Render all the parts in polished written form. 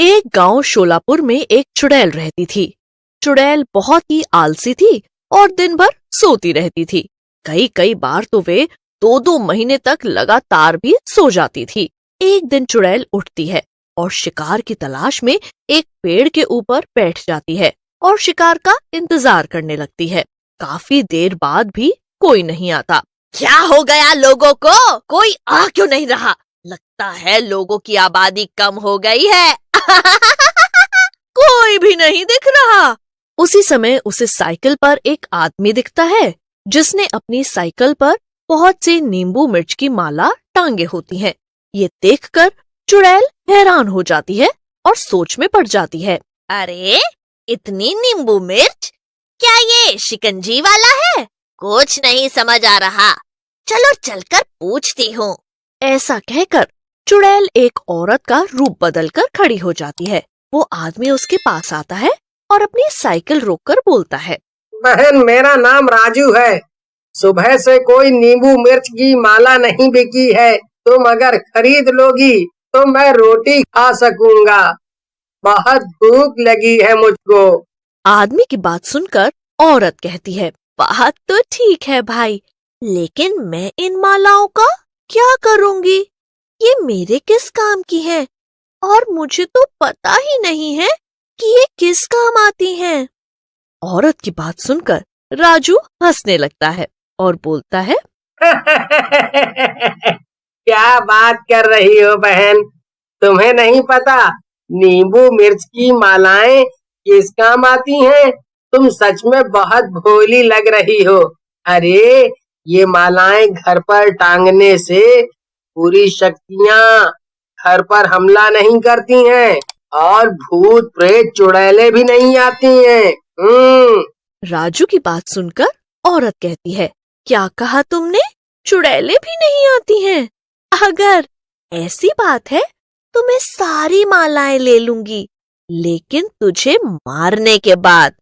एक गांव शोलापुर में एक चुड़ैल रहती थी। चुड़ैल बहुत ही आलसी थी और दिन भर सोती रहती थी। कई कई बार तो वे 2-2 महीने तक लगातार भी सो जाती थी। एक दिन चुड़ैल उठती है और शिकार की तलाश में एक पेड़ के ऊपर बैठ जाती है और शिकार का इंतजार करने लगती है। काफी देर बाद भी कोई नहीं आता। क्या हो गया लोगों को? कोई आ क्यों नहीं रहा? लगता है लोगों की आबादी कम हो गई है। कोई भी नहीं दिख रहा। उसी समय उसे साइकिल पर एक आदमी दिखता है जिसने अपनी साइकिल पर बहुत सी नींबू मिर्च की माला टांगे होती हैं। ये देखकर चुड़ैल हैरान हो जाती है और सोच में पड़ जाती है। अरे इतनी नींबू मिर्च, क्या ये शिकंजी वाला है? कुछ नहीं समझ आ रहा। चलो चलकर पूछती हूँ। ऐसा कहकर चुड़ैल एक औरत का रूप बदलकर खड़ी हो जाती है। वो आदमी उसके पास आता है और अपनी साइकिल रोककर बोलता है, बहन, मेरा नाम राजू है। सुबह से कोई नींबू मिर्च की माला नहीं बिकी है। तुम अगर खरीद लोगी तो मैं रोटी खा सकूंगा। बहुत भूख लगी है मुझको। आदमी की बात सुनकर औरत कहती है, बात तो ठीक है भाई, लेकिन मैं इन मालाओं का क्या करूंगी? ये मेरे किस काम की हैं? और मुझे तो पता ही नहीं है कि ये किस काम आती हैं। औरत की बात सुनकर राजू हंसने लगता है और बोलता है, क्या बात कर रही हो बहन? तुम्हें नहीं पता नींबू मिर्च की मालाएं किस काम आती हैं? तुम सच में बहुत भोली लग रही हो। अरे ये मालाएं घर पर टांगने से पूरी शक्तियां घर पर हमला नहीं करती हैं और भूत प्रेत चुड़ैलें भी नहीं आती हैं। राजू की बात सुनकर औरत कहती है, क्या कहा तुमने? चुड़ैलें भी नहीं आती हैं? अगर ऐसी बात है तो मैं सारी मालाएं ले लूंगी, लेकिन तुझे मारने के बाद।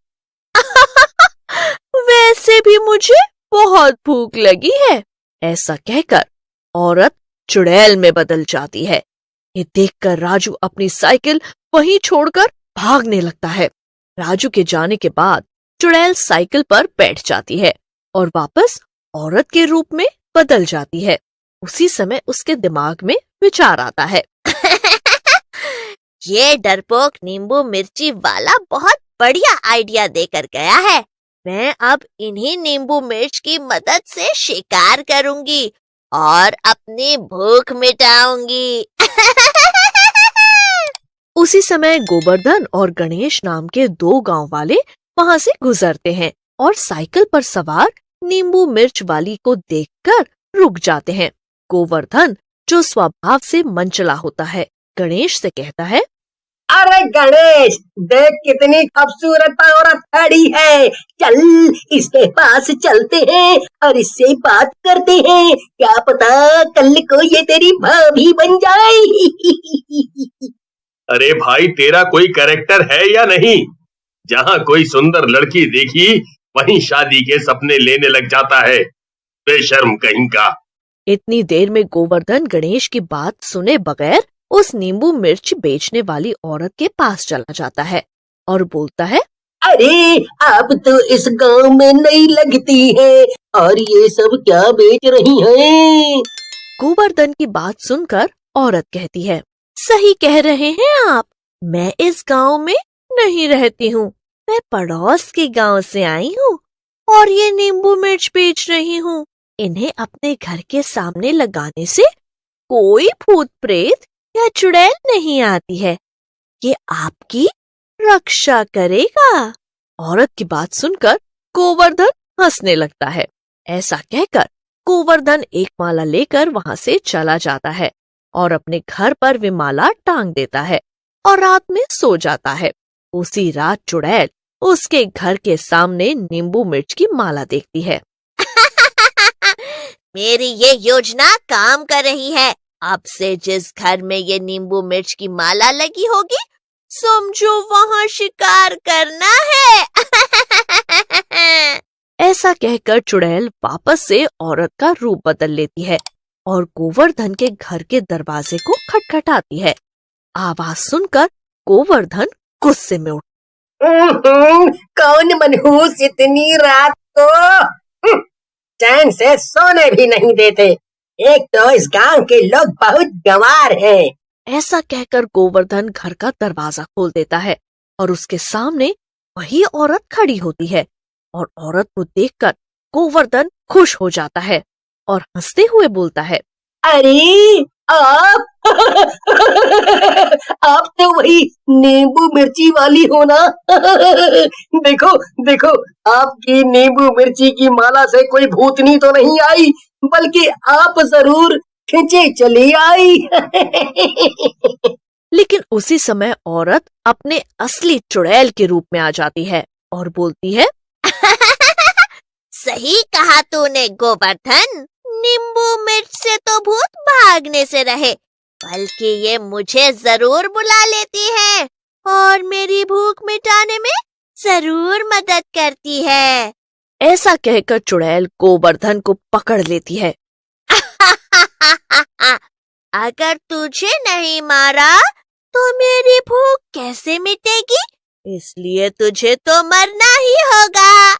वैसे भी मुझे बहुत भूख लगी है। ऐसा कहकर औरत चुड़ैल में बदल जाती है। ये देखकर राजू अपनी साइकिल वहीं छोड़कर भागने लगता है। राजू के जाने के बाद चुड़ैल साइकिल पर बैठ जाती है और वापस औरत के रूप में बदल जाती है। उसी समय उसके दिमाग में विचार आता है, ये डरपोक नींबू मिर्ची वाला बहुत बढ़िया आइडिया देकर गया है। मैं अब इन्हीं नींबू मिर्च की मदद से शिकार करूंगी और अपनी भूख मिटाऊंगी। उसी समय गोवर्धन और गणेश नाम के 2 गांव वाले वहां से गुजरते हैं और साइकिल पर सवार नींबू मिर्च वाली को देखकर रुक जाते हैं। गोवर्धन, जो स्वभाव से मनचला होता है, गणेश से कहता है, अरे गणेश, देख कितनी खूबसूरत औरत खड़ी है। चल इसके पास चलते हैं और इससे बात करते हैं। क्या पता कल को ये तेरी भाभी बन जाए। अरे भाई, तेरा कोई कैरेक्टर है या नहीं? जहाँ कोई सुंदर लड़की देखी वहीं शादी के सपने लेने लग जाता है। बेशर्म कहीं का। इतनी देर में गोवर्धन गणेश की बात सुने बगैर उस नींबू मिर्च बेचने वाली औरत के पास चला जाता है और बोलता है, अरे आप तो इस गांव में नहीं लगती है और ये सब क्या बेच रही हैं? गोवर्धन की बात सुनकर औरत कहती है, सही कह रहे हैं आप, मैं इस गांव में नहीं रहती हूँ। मैं पड़ोस के गांव से आई हूँ और ये नींबू मिर्च बेच रही हूँ। इन्हें अपने घर के सामने लगाने से कोई भूत प्रेत या चुड़ैल नहीं आती है। ये आपकी रक्षा करेगा। औरत की बात सुनकर गोवर्धन हंसने लगता है। ऐसा कहकर गोवर्धन एक माला लेकर वहां से चला जाता है और अपने घर पर वे माला टांग देता है और रात में सो जाता है। उसी रात चुड़ैल उसके घर के सामने नींबू मिर्च की माला देखती है। मेरी ये योजना काम कर रही है। अब से जिस घर में ये नींबू मिर्च की माला लगी होगी, समझो वहां शिकार करना है। ऐसा कहकर चुड़ैल वापस से औरत का रूप बदल लेती है और गोवर्धन के घर के दरवाजे को खटखटाती है। आवाज सुनकर गोवर्धन गुस्से में उठ कौन मनहूस इतनी रात को चैन से सोने भी नहीं देते। एक तो इस गांव के लोग बहुत गंवार हैं। ऐसा कहकर गोवर्धन घर का दरवाजा खोल देता है और उसके सामने वही औरत खड़ी होती है और औरत को देखकर गोवर्धन खुश हो जाता है और हंसते हुए बोलता है, अरे आप आप तो वही नींबू मिर्ची वाली हो ना। देखो देखो, आपकी नींबू मिर्ची की माला से कोई भूतनी तो नहीं आई, बल्कि आप जरूर खींचे चली आई। लेकिन उसी समय औरत अपने असली चुड़ैल के रूप में आ जाती है और बोलती है, सही कहा तूने गोवर्धन, नींबू मिर्च से तो भूत भागने से रहे, बल्कि ये मुझे जरूर बुला लेती है और मेरी भूख मिटाने में जरूर मदद करती है। ऐसा कहकर चुड़ैल गोवर्धन को पकड़ लेती है। अगर तुझे नहीं मारा तो मेरी भूख कैसे मिटेगी, इसलिए तुझे तो मरना ही होगा।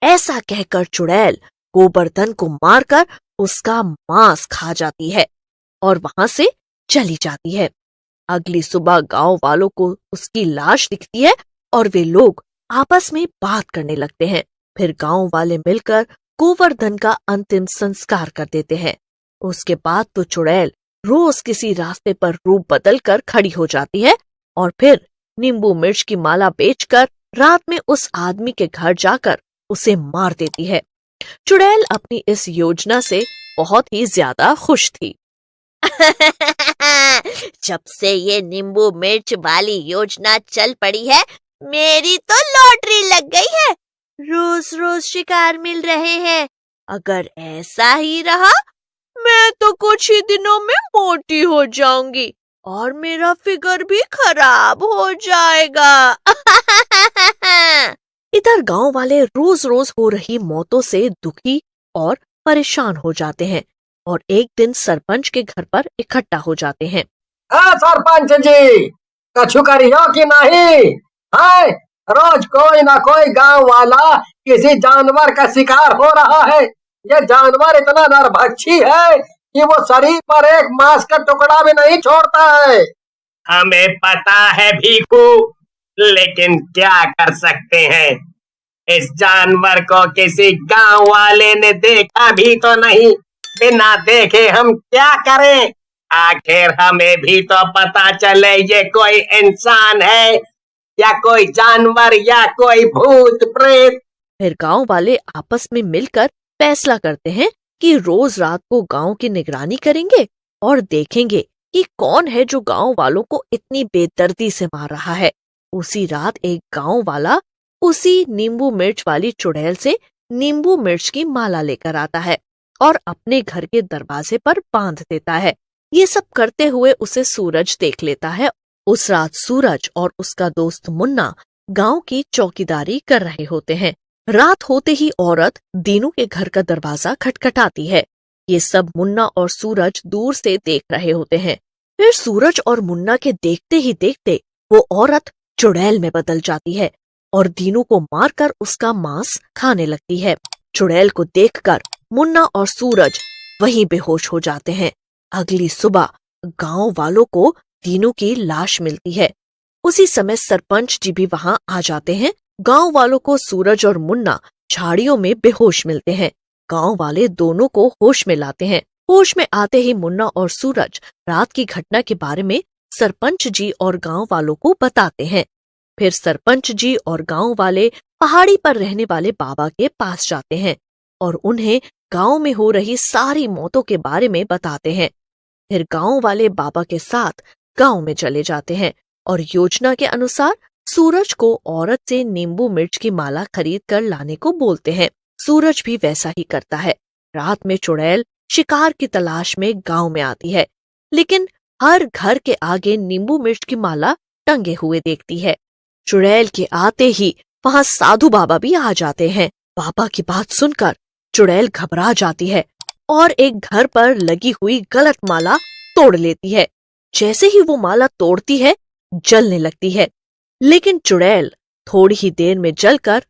ऐसा कहकर चुड़ैल गोवर्धन को मारकर उसका मांस खा जाती है और वहां से चली जाती है। अगली सुबह गांव वालों को उसकी लाश दिखती है और वे लोग आपस में बात करने लगते हैं। फिर गांव वाले मिलकर गोवर्धन का अंतिम संस्कार कर देते हैं। उसके बाद तो चुड़ैल रोज किसी रास्ते पर रूप बदल कर खड़ी हो जाती है और फिर नींबू मिर्च की माला बेचकर रात में उस आदमी के घर जाकर उसे मार देती है। चुड़ैल अपनी इस योजना से बहुत ही ज्यादा खुश थी। जब से ये नींबू मिर्च वाली योजना चल पड़ी है, मेरी तो लॉटरी लग गई है। रोज रोज शिकार मिल रहे हैं। अगर ऐसा ही रहा, मैं तो कुछ ही दिनों में मोटी हो जाऊंगी और मेरा फिगर भी खराब हो जाएगा। इधर गांव वाले रोज रोज हो रही मौतों से दुखी और परेशान हो जाते हैं और एक दिन सरपंच के घर पर इकट्ठा हो जाते हैं। सरपंच जी, कछु करियो कि नहीं? है रोज कोई ना कोई गांव वाला किसी जानवर का शिकार हो रहा है। ये जानवर इतना नरभक्षी है कि वो शरीर पर एक मांस का टुकड़ा भी नहीं छोड़ता है। हमें पता है भीखू, लेकिन क्या कर सकते हैं? इस जानवर को किसी गांव वाले ने देखा भी तो नहीं। बिना देखे हम क्या करें? आखिर हमें भी तो पता चले ये कोई इंसान है या कोई जानवर या कोई भूत प्रेत। फिर गांव वाले आपस में मिलकर फैसला करते हैं कि रोज रात को गांव की निगरानी करेंगे और देखेंगे कि कौन है जो गांव वालों को इतनी बेदर्दी से मार रहा है। उसी रात एक गांव वाला उसी नींबू मिर्च वाली चुड़ैल से नींबू मिर्च की माला लेकर आता है और अपने घर के दरवाजे पर बांध देता है। ये सब करते हुए उसे सूरज देख लेता है। उस रात सूरज और उसका दोस्त मुन्ना गांव की चौकीदारी कर रहे होते हैं। रात होते ही औरत दीनू के घर का दरवाजा खटखटाती है। ये सब मुन्ना और सूरज दूर से देख रहे होते हैं। फिर सूरज और मुन्ना के देखते ही देखते वो औरत चुड़ैल में बदल जाती है और दीनू को मारकर उसका मांस खाने लगती है। चुड़ैल को देखकर मुन्ना और सूरज वहीं बेहोश हो जाते हैं। अगली सुबह गांव वालों को दीनू की लाश मिलती है। उसी समय सरपंच जी भी वहां आ जाते हैं। गांव वालों को सूरज और मुन्ना झाड़ियों में बेहोश मिलते हैं। गांव वाले दोनों को होश में लाते हैं। होश में आते ही मुन्ना और सूरज रात की घटना के बारे में सरपंच जी और गांव वालों को बताते हैं। फिर सरपंच जी और गांव वाले पहाड़ी पर रहने वाले बाबा के पास जाते हैं और उन्हें गांव में हो रही सारी मौतों के बारे में बताते हैं। फिर गांव वाले बाबा के साथ गांव में चले जाते हैं और योजना के अनुसार सूरज को औरत से नींबू मिर्च की माला खरीद कर लाने को बोलते हैं। सूरज भी वैसा ही करता है। रात में चुड़ैल शिकार की तलाश में गांव में आती है, लेकिन हर घर के आगे नींबू मिर्च की माला टंगे हुए देखती है। चुड़ैल के आते ही वहां साधु बाबा भी आ जाते हैं। बाबा की बात सुनकर चुड़ैल घबरा जाती है और एक घर पर लगी हुई गलत माला तोड़ लेती है। जैसे ही वो माला तोड़ती है, जलने लगती है। लेकिन चुड़ैल थोड़ी ही देर में जलकर